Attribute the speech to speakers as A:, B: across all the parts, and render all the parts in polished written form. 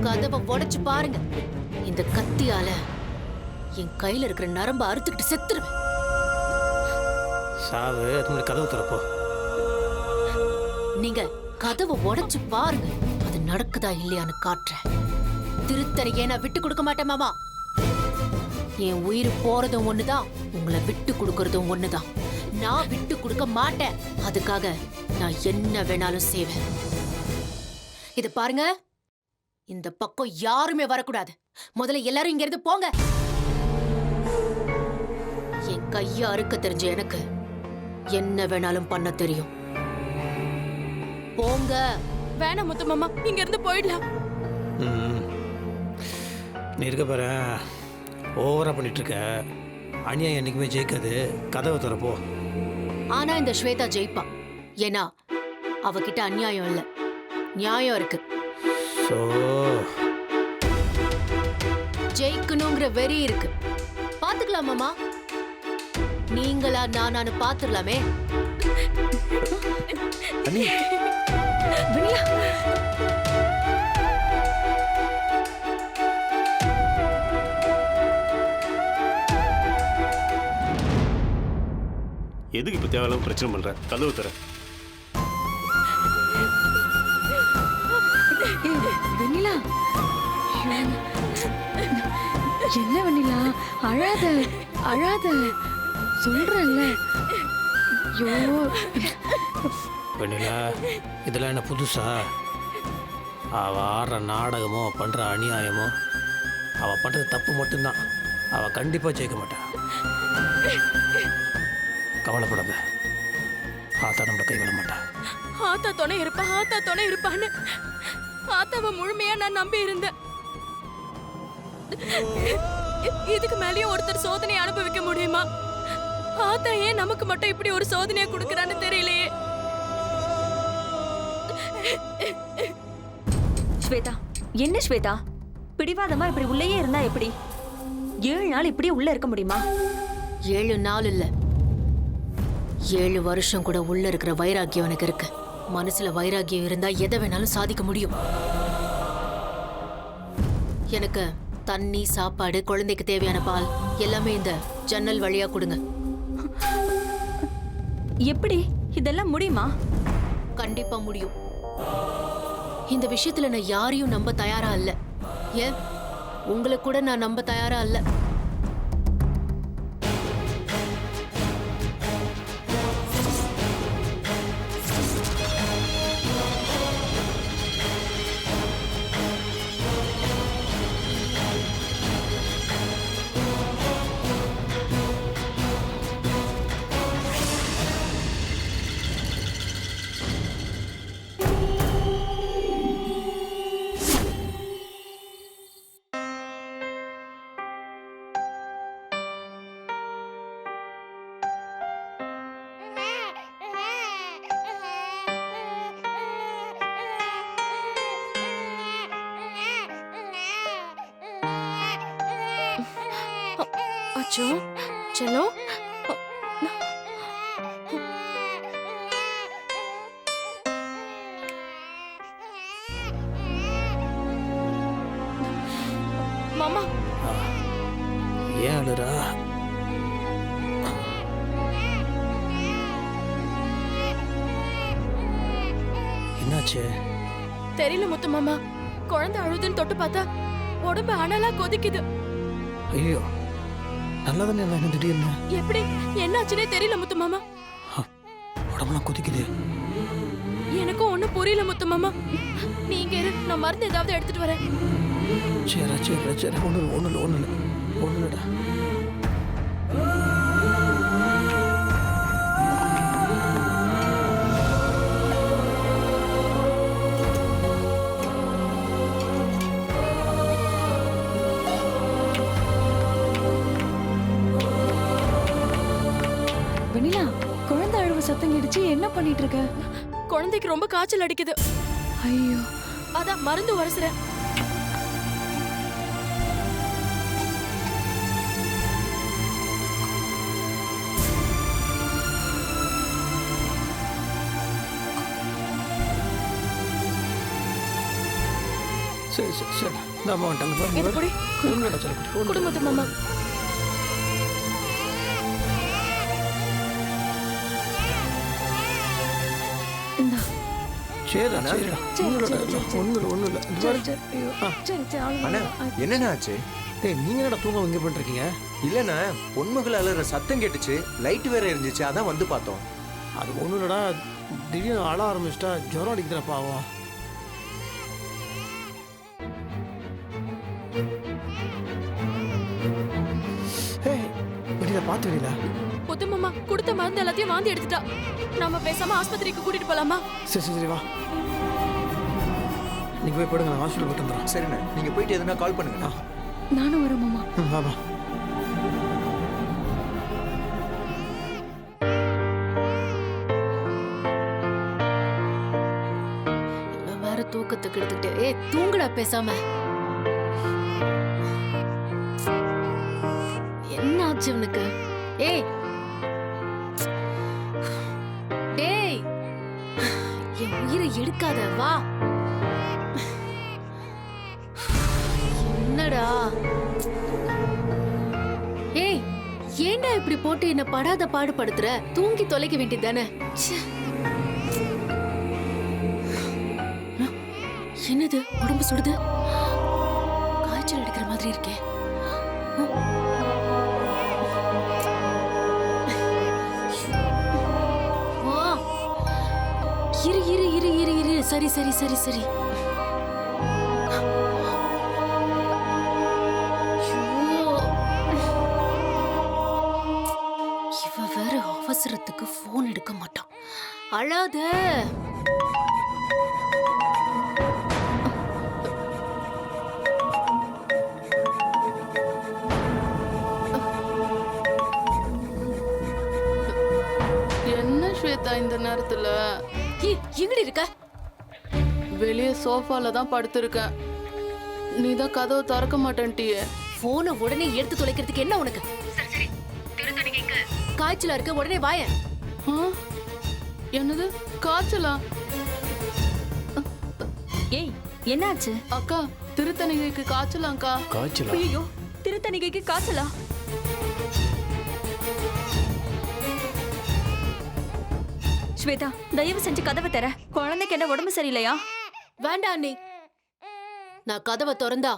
A: கதவை உடைச்சு பாருங்க. இந்த கத்தியால என் கையில இருக்கிற நரம்ப அறுத்துக்கிட்டு செத்துருவேன்.
B: சாவு அது கதவு திறப்போ.
A: நீங்க கதவை உடைச்சு பாருங்க, அது நடக்குதா இல்லையான்னு காட்டுறேன். திருத்தறையே நான் விட்டு கொடுக்க மாட்டேன் மாமா. என் உயிர் போறதும் ஒண்ணுதான், உங்களை விட்டு கொடுக்கறதும் ஒண்ணுதான். நான் விட்டு கொடுக்க மாட்டேன். அதுக்காக நான் என்ன வேணாலும் செய்வேன். இது பாருங்க, இந்த பக்கம் யாருமே வரக்கூடாது. முதல்ல எல்லாரும் இங்க இருந்து போங்க. என் கைய அறுக்க தெரிஞ்ச எனக்கு என்ன வேணாலும் பண்ண தெரியும். போங்க.
C: வேணாம் முத்து மாமா, இங்க இருந்து போயிடலாம்.
B: நீ இருக்க பாரு, ஓவரா பண்ணிட்டு இருக்க. அநியாயம் என்னைக்குமே ஜெயிக்காது. கதவை திறப்போ.
A: ஆனா இந்த ஸ்வேதா ஜெயிப்பா. ஏன்னா அவகிட்ட அநியாயம் இல்ல, நியாயம் இருக்கு. ஜெயிக்கணுங்கிற வெறி இருக்கு. பாத்துக்கலாம் மாமா. நீங்களா நானானு பாத்துடலாமே.
D: எதுக்கு இப்ப தேவையில்லாம பிரச்சனை பண்ற? கதவு தர.
E: வெண்ணிலா, என்ன வெண்ணிலா, அழாத அழாத சொல்றல்ல. ஐயோ
B: வெண்ணிலா, இதெல்லாம் என்ன புதுசா? அவ ஆடுற நாடகமோ பண்ற அநியாயமோ, அவ பண்றது தப்பு மட்டும்தான். அவ கண்டிப்பா ஜெயிக்க மாட்டா. கவலைப்படாத, ஆத்தா நம்மள கைவிட மாட்டா.
C: ஆத்தா துணை இருப்பா, ஆத்தா துணை இருப்பான்னு ஆத்தாவை முழுமையா நான் நம்பி இருந்தேன். இதுக்கு மேலேயும் ஒருத்தர் சோதனையை அனுபவிக்க முடியுமா? ஆத்தா ஏன் நமக்கு மட்டும் இப்படி ஒரு சோதனையை கொடுக்கறான்னு தெரியலையே.
E: ஸ்வேதா, என்ன ஸ்வேதா பிடிவாதமா இப்படி உள்ளேயே இருந்தா எப்படி? 7 நாள் இப்படியே உள்ள இருக்க முடியுமா?
A: 7 நாள் இல்ல, 7 வருஷம் கூட உள்ள இருக்கிற வைராக்கியம் எனக்கு இருக்கு. மனசுல வைராக்கியம் இருந்தா எதை வேணாலும் சாதிக்க முடியும். எனக்கு தண்ணி, சாப்பாடு, குழந்தைக்கு தேவையான பால் எல்லாமே இந்த ஜன்னல் வழியா கொடுங்க.
E: எப்படி இதெல்லாம் முடியுமா?
A: கண்டிப்பா முடியும். இந்த விஷயத்துல நான் யாரையும் நம்ப தயாரா இல்ல. ஏன், உங்களை கூட நான் நம்ப தயாரா இல்ல.
C: அச்சோ செல்லம், மாமா.
B: ஏன் அழுறா? என்னாச்சு?
C: தெரியல முத்து மாமா, குழந்தை அழுதுன்னு தொட்டு பார்த்தா உடம்பு அனலா கொதிக்குது.
B: ஐயோ, நல்லதானே என்ன திடீர்னு?
C: எப்படி என்னாச்சுன்னே தெரியல முத்து மாமா.
B: உடம்புலாம் கொதிக்குது.
C: எனக்கும் ஒண்ணும் புரியல முத்து மாமா. நீங்க இரு, நான் மருந்து ஏதாவது எடுத்துட்டு வரேன்.
B: சரி சரி சரி, ஒண்ணுடா.
E: வெண்ணிலா, குழந்தை அழுவ சத்தம் கேட்டுச்சு, என்ன பண்ணிட்டு இருக்க?
C: குழந்தைக்கு ரொம்ப காய்ச்சல் அடிக்குது.
E: ஐயோ,
C: அதான் மருந்து வரசுறேன்.
B: சரி சரி சரி இந்த அம்மா வந்துட்டாங்க
C: இது புடி.
B: உண்மையில சொல்லு
C: குடும்பத்து மாமா. இந்தா.
B: சரிடா சரிடா ஒன்றும் இல்லை
C: சரி சரி ஐயோ. சரி சரி
F: அண்ணா
C: அவ்வளவுதான்.
F: என்னண்ணா ஆச்சு?
B: டேய் நீங்கள் என்னடா தூங்க இங்கே பண்ணிருக்கீங்க?
F: இல்லண்ணா பொன்மகள் அலற சத்தம் கேட்டுச்சு, லைட் வேற இருந்துச்சு, அதான் வந்து பார்த்தோம்.
B: அது ஒன்றும் இல்லைடா, திடீர்னு அழ ஆரம்பிச்சிட்டா ஜுரம் அடிக்கிற பாவம். ஏய் வெளியில பார்த்து வெளியில
C: புது மாமா கொடுத்த மருந்து எல்லாத்தையும் வாந்தி எடுத்துட்டா. நாம பேசாம ஆஸ்பத்திரிக்கு கூட்டிட்டு போலாமா?
B: சரி சரி சரி வா, நீங்கள் போய் போடுங்க, நான் ஹாஸ்பிட்டல் போட்டு வந்துடுறேன்.
F: சரிண்ணா, நீங்க போயிட்டு எதுனா கால் பண்ணுங்கண்ணா.
C: நானும் வரேன் மாமா.
B: வா வா.
A: இவன் வேற தூக்கத்துக்கு எடுத்துக்கிட்டு ஏய் தூங்குடா பேசாம. என்ன ஆச்சு இவனுக்கு? ஏய் டேய் என் உயிரை எடுக்காத வா. என்னடா ஏய் ஏன்டா இப்படி போட்டு என்ன படாத பாடுபடுத்துற? தூங்கி தொலைக்க வேண்டியதானே. என்னது உடம்பு சுடுது, காய்ச்சல் அடிக்கிற மாதிரி இருக்கே. வா. இரு இரு இரு இரு இரு சரி சரி சரி சரி. இவ வேற அவசரத்துக்கு போன் எடுக்க மாட்டான். அழாத.
G: என்ன ஸ்வேதா இந்த நேரத்துல?
A: எங்கடி இருக்க?
G: வெளியே சோஃபால தான் படுத்திருக்கேன். நீ தான் கதவை திறக்க மாட்டேன்ட்டியே.
A: போனை உடனே எடுத்து தொலைக்கிறதுக்கு என்ன உனக்கு? காய்ச்சலா இருக்கு, உடனே வாயேன்.
G: ஆ? என்னது காய்ச்சலா?
E: ஏய் என்னாச்சு?
G: அக்கா திருத்தணிகைக்கு காய்ச்சலாங்க்கா.
B: காய்ச்சலா?
E: ஐயோ திருத்தணிகைக்கு காய்ச்சலா? ஸ்வேதா தயவு செஞ்சு கதவை தர. குழந்தைக்கு என்ன உடம்பு சரியில்லையா?
A: வேண்டாம் அண்ணி, நான் கதவை திறந்தா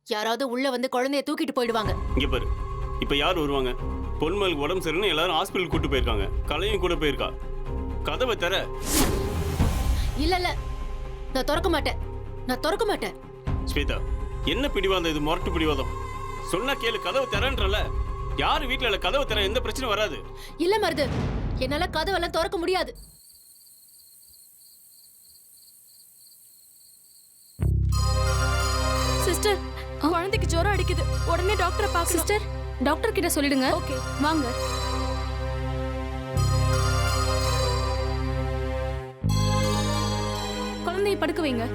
A: யாராவது உள்ள வந்து குழந்தைய தூக்கிட்டு போயிடுவாங்க.
D: இங்க பாரு, இப்ப யார் வருவாங்க? பொன்மலுக்கு உடம்பு சரியில்லைன்னு எல்லாரும் ஹாஸ்பிட்டல் கூட்டு போயிருக்காங்க. கலையும் கூட போயிருக்கா. கதவை தர.
A: இல்ல இல்ல, நான் திறக்க மாட்டேன், நான் திறக்க மாட்டேன்.
D: ஸ்வேதா, என்ன பிடிவாதம் இது? முரட்டு பிடிவாதம். சொன்னா கேளு, கதவை தரன்றல. யாரு வீட்டுல இல்ல, கதவை தர, எந்த பிரச்சனையும் வராது.
A: இல்ல மருது, என்னால கதவெல்லாம் திறக்க முடியாது.
C: சிஸ்டர் குழந்தைக்கு ஜுரம் அடிக்குது, உடனே டாக்டரை பார்க்க. சிஸ்டர் டாக்டர் கிட்ட சொல்லிடுங்க. ஓகே வாங்க. குழந்தையை படுக்க வைங்க.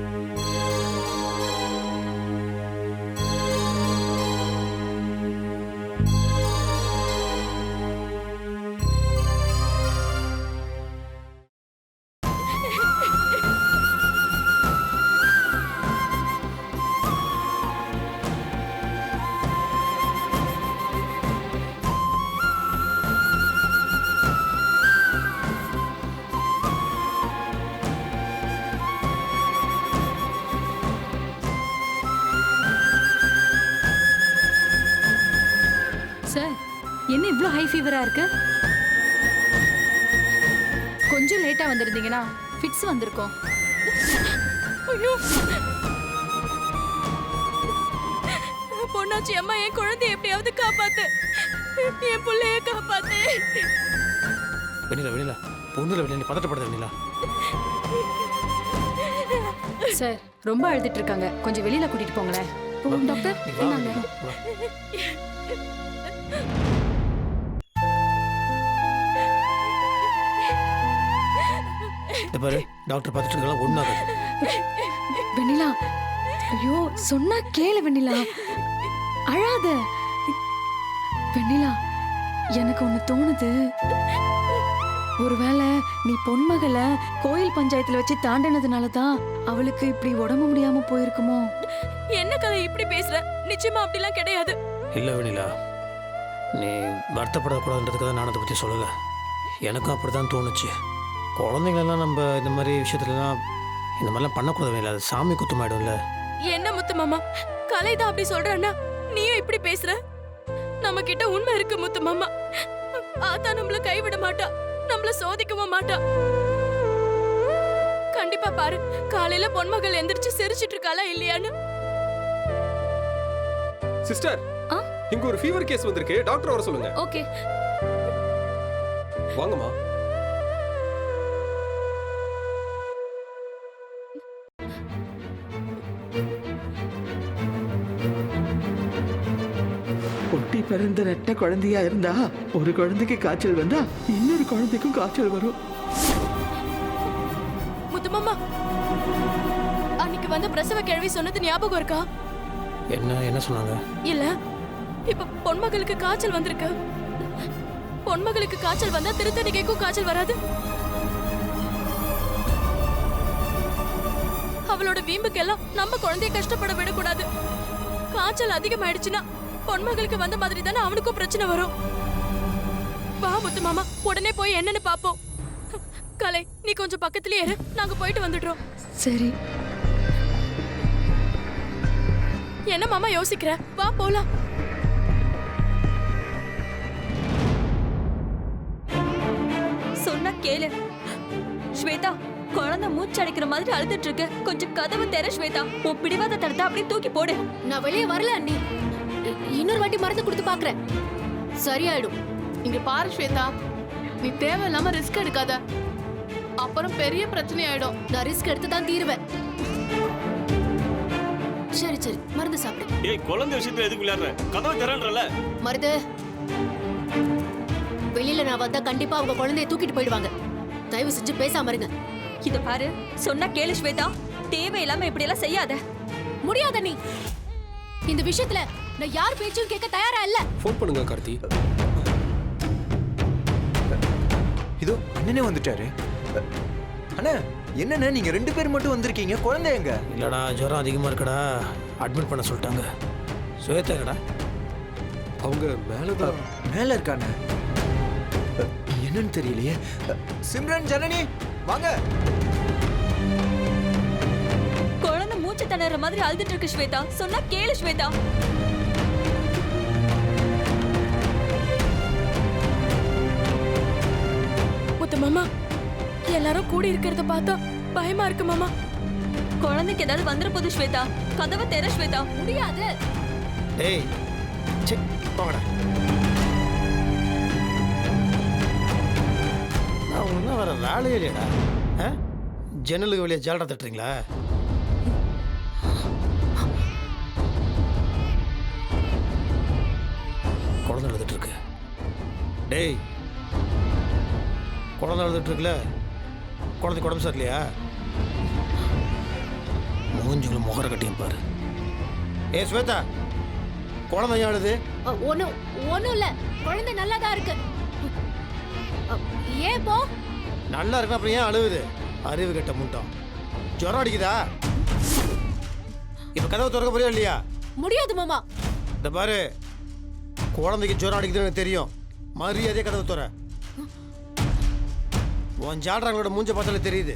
C: சார் என்ன இவ்ளோ ஹை ஃபீவரா இருக்கு? கொஞ்சம் லேட்டா வந்திருந்தீங்கன்னா ஃபிட்ஸ் வந்திருக்கும். ஐயோ பொண்ணாச்சி அம்மா, என் குழந்தைய எப்படியாவது காப்பாத்து, என் பிள்ளைய காப்பாத்து.
B: வெளியில வெளியில பொண்ணுல வெளியில பதட்டப்படுது வெளியில.
C: சார் ரொம்ப அழுதுட்டு இருக்காங்க, கொஞ்சம் வெளியில கூட்டிட்டு போங்களேன். டாக்டர் இந்தாங்க.
B: இந்த பாரு, டாக்டர் பார்த்துட்டு இருக்கலாம், ஒன்றாகாது.
C: வெண்ணிலா, ஐயோ சொன்னா கேளு வெண்ணிலா, அழாத. வெண்ணிலா, எனக்கு ஒண்ணு தோணுது.
H: ஒருவேளை நீ பொன்மகளை கோயில் பஞ்சாயத்துல வச்சு தாண்டினதுனால தான் அவளுக்கு இப்படி உடம்பு முடியாம போயிருக்குமோ?
C: என்ன கதை இப்படி பேசுற? நிச்சயமா அப்படிலாம் கிடையாது.
B: இல்லை வெண்ணிலா, நீ வருத்தப்படக்கூடாதுன்றதுக்காக நான் அதை பற்றி சொல்லலை. எனக்கும் அப்படி தான் தோணுச்சு. குழந்தைங்களெல்லாம் நம்ம இந்த மாதிரி விஷயத்துலலாம் இந்த மாதிரிலாம் பண்ணக்கூடாது வெண்ணிலா, அது சாமி குத்தமாயிடும்ல.
C: என்ன முத்து மாமா, கலை தான் அப்படி சொல்றான்னா நீயும் இப்படி பேசுற? நம்ம கிட்ட உண்மை இருக்கு முத்து மாமா. ஆத்தா நம்மள கைவிட மாட்டா, நம்மள சோதிக்கவும் மாட்டா. கண்டிப்பா பாரு, காலையில பொன்மகள் எந்திரிச்சு சிரிச்சிட்டு இருக்காளா இல்லையான்னு.
I: சிஸ்டர்,
E: ஆ?
I: இங்க ஒரு ஃபீவர் கேஸ் வந்திருக்கு, டாக்டர் வர சொல்லுங்க.
E: ஓகே.
I: வாங்கம்மா.
J: ஒட்டி பிறந்த ரெட்டை குழந்தையா இருந்தா ஒரு குழந்தைக்கு காய்ச்சல் வந்தா இன்னொரு குழந்தைக்கும் காய்ச்சல் வரும்.
C: முத்து மாமா, அன்னைக்கு வந்து பிரசவ கேள்வி சொன்னது ஞாபகம் இருக்கா?
B: என்ன சொன்னாங்க?
C: இல்ல, இப்ப பொன்மகளுக்கு காய்ச்சல் வந்திருக்கு. பொன்மகளுக்கு காய்ச்சல் வந்தா திருத்தணிகைக்கும் காய்ச்சல் வராது. அவளோட வீம்புக்கெல்லாம் நம்ம குழந்தைய கஷ்டப்பட விடக்கூடாது. காய்ச்சல் அதிகமாயிடுச்சுன்னா பொன்மகளுக்கு வந்த மாதிரி தானே அவனுக்கும் பிரச்சனை வரும். வா முத்து மாமா, உடனே போய் என்னன்னு பாப்போம். கலை, நீ கொஞ்சம் பக்கத்துலயே இரு, நாங்க போயிட்டு வந்துடுறோம்.
H: சரி.
C: என்ன மாமா யோசிக்கிற? வா போலாம்.
E: சொன்னா கேளு ஸ்வேதா. குழந்தை மூச்சு அடைக்கிற மாதிரி அழுதுட்டு இருக்கு. கொஞ்சம் கதவு தெர ஸ்வேதா. உன் பிடிவாத தடுத்தா அப்படியே தூக்கி போடு.
A: நான் வெளியே வரல அண்ணி. இன்னொரு வாட்டி மருந்து கொடுத்து பாக்குறேன், சரியாயிடும்.
G: இங்க பாரு ஸ்வேதா, நீ தேவையில்லாம ரிஸ்க் எடுக்காத, அப்புறம் பெரிய பிரச்சனை ஆயிடும்.
A: நான் ரிஸ்க் எடுத்து தான் தீருவேன். சரி சரி, மருந்து சாப்பிடு.
D: ஏய், குழந்தை விஷயத்துல எதுக்கு விளையாடுற? கதவு திறன்றல.
A: மருது, வெளியில நான் வந்தா கண்டிப்பா அவங்க குழந்தைய தூக்கிட்டு போயிடுவாங்க. தயவு செஞ்சு பேசாம இருங்க.
E: இத பாரு, சொன்னா கேளு ஸ்வேதா. தேவையில்லாம இப்படி எல்லாம் செய்யாத.
A: முடியாத நீ. இந்த விஷயத்துல நான் யார் பேச்சும் கேட்க தயாரா இல்ல.
I: ஃபோன் பண்ணுங்க கார்த்தி.
F: இதோ அண்ணனே வந்துட்டாரு. அண்ணா, என்னண்ணே நீங்க 2 பேர் மட்டும் வந்திருக்கீங்க, குழந்தை எங்க?
B: இல்லைடா, ஜுரம் அதிகமாக இருக்கடா, அட்மிட் பண்ண சொல்லிட்டாங்க. சுவேதா எங்கடா?
I: அவங்க மேலதான்.
F: மேல இருக்கானே, என்னன்னு தெரியலையே. சிம்ரன், ஜனனி வாங்க.
E: குழந்தை மூச்சு திணற மாதிரி அழுதுட்டு இருக்கு ஸ்வேதா. சொன்னா கேளு ஸ்வேதா.
C: முத்து மாமா, எல்லாரும் கூடி இருக்கிறத பார்த்தா பயமா இருக்கு மாமா.
E: குழந்தைக்கு ஏதாவது வந்துட போகுது ஸ்வேதா. கதவை தெர ஸ்வேதா.
A: முடியாது.
B: டேய், சே போங்கடா. நான் ஒன்றும் வர வேலையே இல்லையடா. ஜன்னலுக்கு வெளியே ஜாலரா தட்டுறீங்களா? குழந்தை எழுதிட்டு இருக்கு. டேய், குழந்தை எழுதிட்டு இருக்குல்ல, குழந்தைக்கு உடம்பு சரியில்லையா? மூஞ்சுங்களை முகர கட்டியும் பாரு. ஏ ஸ்வேதா, குழந்தை ஏன் அழுது?
A: ஒண்ணும் இல்ல, குழந்தை நல்லாதான் இருக்கு. ஏன் போ?
B: நல்லா இருக்கு, அப்புறம் ஏன் அழுவுது? அறிவு கெட்ட முட்டம். ஜுரம் அடிக்குதா? இப்ப கதவை திறக்க போறியா இல்லையா?
A: முடியாது மாமா.
B: இந்த பாரு, குழந்தைக்கு ஜுரம் அடிக்குதுன்னு எனக்கு தெரியும். மரியாதையே கதவை திற. உன் ஜாடுறாங்களோட மூஞ்ச பார்த்தாலே தெரியுது.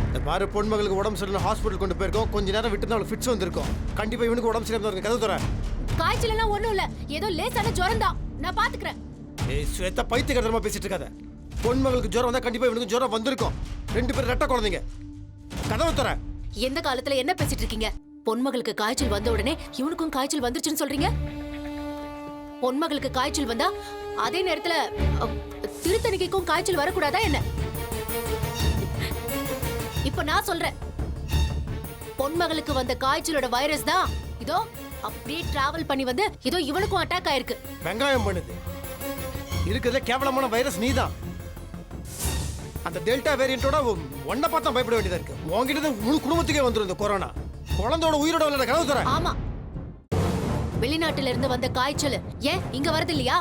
B: இந்த பாரு, பொன்மகளுக்கு உடம்பு சரியில்லை, ஹாஸ்பிட்டல் கொண்டு போயிருக்கோம். கொஞ்ச நேரம் விட்டு அவளுக்கு ஃபிட்ஸ் வந்திருக்கும். கண்டிப்பா இவனுக்கு உடம்பு சரியில்லாம இருக்கு. கதவு திற.
A: காய்ச்சல் எல்லாம் ஒண்ணும் இல்ல, ஏதோ லேசான ஜுரம் தான், நான் பாத்துக்கிறேன்.
B: ஏய் ஸ்வேதா, பைத்தியக்காரமா பேசிட்டு இருக்காத. பொன்மகளுக்கு ஜுரம் வந்தா கண்டிப்பா இவனுக்கு ஜுரம் வந்திருக்கும். 2 பேரும் ரெட்ட குழந்தைங்க. கதவு திற.
A: எந்த காலத்துல என்ன பேசிட்டு இருக்கீங்க? பொன்மகளுக்கு காய்ச்சல் வந்த உடனே இவனுக்கும் காய்ச்சல் வந்துருச்சுன்னு சொல்றீங்க? பொன்மகளுக்கு காய்ச்சல் வந்தா அதே நேரத்துல திருத்தணிக்கும் காய்ச்சல் வரக்கூடாதா என்ன? இப்ப நான் சொல்றேன், பொன்மகளுக்கு வந்த காய்ச்சலோட வைரஸ் தான் இதோ அப்படியே டிராவல் பண்ணி வந்து இதோ இவனுக்கும் அட்டாக் ஆயிருக்கு.
B: வெங்காயம் பண்ணுது. இருக்கிறதுல கேவலமான வைரஸ் நீதான். அந்த டெல்டா வேரியண்டோட ஒன்ன பார்த்தா பயப்பட வேண்டியதா இருக்கு. உங்ககிட்ட முழு குடும்பத்துக்கே வந்துடும் இந்த கொரோனா. குழந்தையோட உயிரோட விளையாட கனவு தர.
A: ஆமா, வெளிநாட்டுல இருந்து வந்த காய்ச்சல் ஏன் இங்க வரது இல்லையா?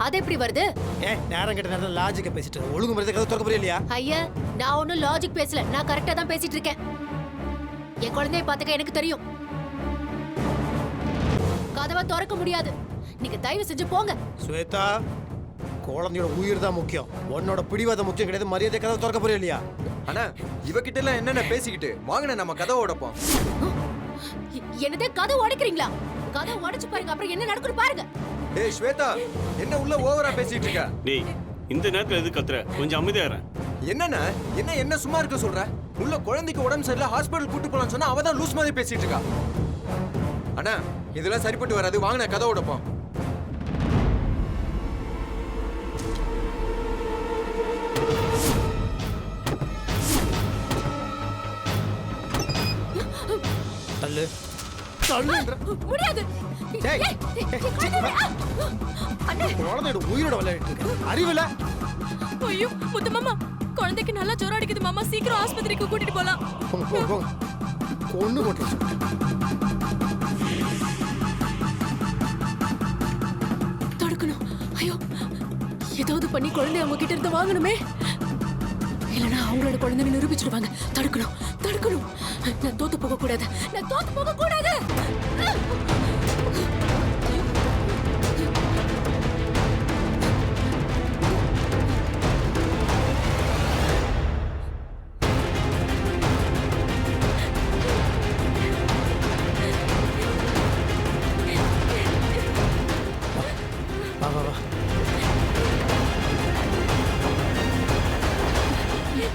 A: அது எப்படி வருது?
B: ஏன் நேரம் கெட்ட நேரம் லாஜிக்க பேசிட்டு இருக்க? ஒழுங்கு முறையை கதவு திறக்க புரியலையா?
A: ஐயா, நான் ஒன்னும் லாஜிக் பேசல. நான் கரெக்டா தான் பேசிட்டு இருக்கேன். என் குழந்தைய பாத்துக்க எனக்கு தெரியும். கதவை திறக்க முடியாது. நீங்க தயவு செஞ்சு போங்க.
B: ஸ்வேதா, குழந்தையோட உயிர் தான் முக்கியம். உன்னோட பிடிவாதம் முக்கியம் கிடையாது. மரியாதை கதவை திறக்க புரியலையா?
F: அண்ணா இவகிட்ட எல்லாம் என்னென்ன பேசிக்கிட்டு வாங்கின நம்ம கதவை உடைப்போம்.
A: என்னதே கதவை உடைக்கிறீங்களா? கதவை உடைச்சு பாருங்க, அப்புறம் என்ன நடக்குன்னு பாருங்க.
F: டேய் ஸ்வேதா, என்ன உள்ள ஓவரா பேசிட்டு இருக்க?
D: டேய் இந்த நேரத்துல எது கத்துற? கொஞ்சம் அமைதியா இரு.
F: என்னண்ணா என்ன சும்மா இருக்க சொல்ற? உள்ள குழந்தைக்கு உடம்பு சரியில்லை, ஹாஸ்பிட்டல் கூட்டு போலான்னு சொன்னா அவ தான் லூஸ் மாதிரி பேசிட்டு இருக்கா. அண்ணா இதெல்லாம் சரிப்பட்டு வராது. வாங்கின கதவை உடைப்போம்.
B: தள்ளு.
A: முடியாது.
B: குழந்தையோட உயிரோட விளையாடிட்டு இருக்க. அறிவில?
C: ஐயோ முத்து மாமா, குழந்தைக்கு நல்லா ஜுரம் அடிக்குது மாமா. சீக்கிரம் ஆஸ்பத்திரிக்கு கூட்டிட்டு போலாம்.
B: போங்க போங்க போங்க. கொண்டு போட்டு
A: தடுக்கணும். ஐயோ, ஏதாவது பண்ணி குழந்தைய அவங்க கிட்ட இருந்து வாங்கணுமே. இல்லைன்னா அவங்களோட குழந்தைங்க நிரூபிச்சிடுவாங்க. தடுக்கணும் தடுக்கணும். நான் தோத்து போக கூடாது. நான் தோத்து போக கூடாது.
B: வா வா வா.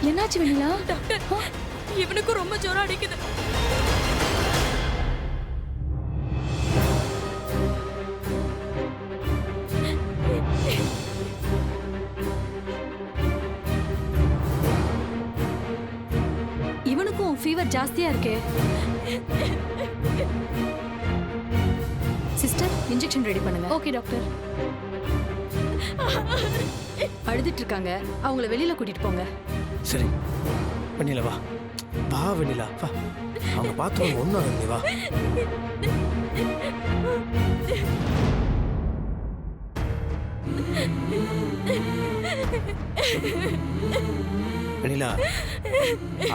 H: என்னாச்சு வெண்ணிலா?
C: டாக்டர், இவனுக்கு ரொம்ப ஜுரம் அடிக்குது.
E: இவனுக்கும் ஃபீவர் ஜாஸ்தியா இருக்கே. சிஸ்டர், இன்ஜெக்ஷன் ரெடி பண்ணுங்க.
C: Okay doctor.
E: அழுதுட்டு இருக்காங்க, அவங்கள வெளியில கூட்டிட்டு போங்க.
B: சரி வெண்ணிலா வா. வா வெண்ணிலா வா. அவங்க பார்த்து ஒன்றும் ஆகுது. வா. வெண்ணிலா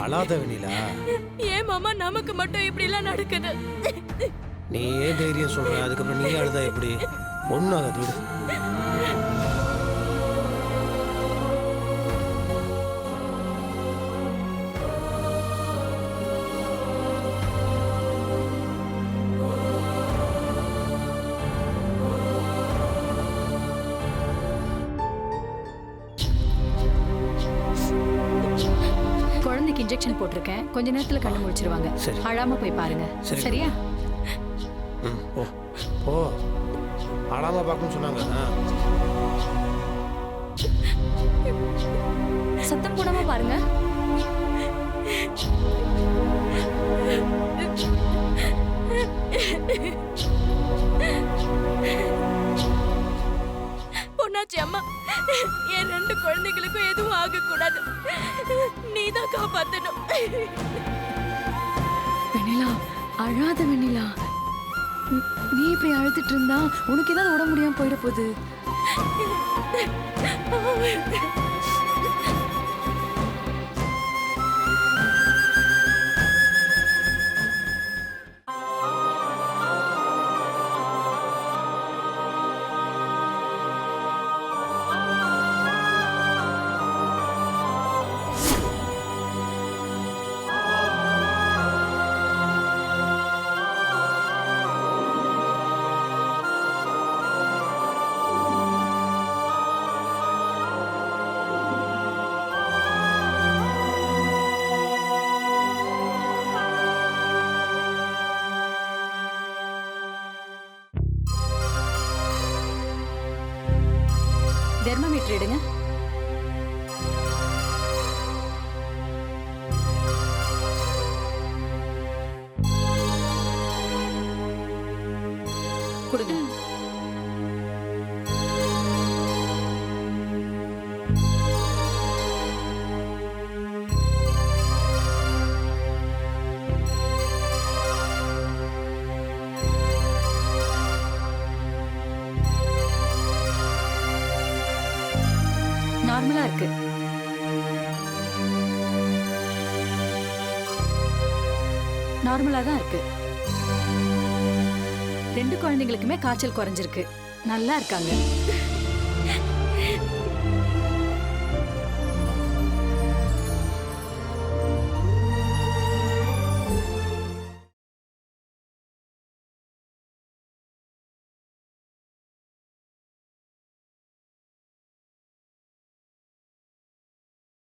B: அழாத வெண்ணிலா.
C: ஏன் மாமா நமக்கு மட்டும் இப்படி எல்லாம் நடக்குது?
B: நீ ஏன் தைரியம் சொல்ற? அதுக்கப்புறம் நீ அழுதா எப்படி? ஒன்றும் ஆகாது விடு.
E: குழந்தைக்கு இன்ஜெக்ஷன் போட்டிருக்கேன். கொஞ்ச நேரத்துல கண்ணு முழிச்சிருவாங்க.
B: சரி.
E: அழாம போய் பாருங்க.
B: சரி.
E: சரியா?
B: ம் ஓ ஓ அழாம பார்க்கணும்னு சொன்னாங்க.
E: சத்தம் போடாம பாருங்க.
C: பொன்னாச்சி அம்மா, என் 2 குழந்தைகளுக்கும் எதுவும் ஆகக்கூடாது. நீதான் காப்பாத்தணும்.
H: வெண்ணிலா, அழாத வெண்ணிலா. நீ இப்படி அழுதுட்டு இருந்தா உனக்கு ஏதாவது உடம்பு முடியாம போயிட போகுது.
E: தெர்மோமீட்டர் எடுங்க. கொடுங்க.
H: நார்மலா இருக்கு. நார்மலா தான் இருக்கு. 2 குழந்தைங்களுக்குமே காய்ச்சல் குறைஞ்சிருக்கு. நல்லா இருக்காங்க.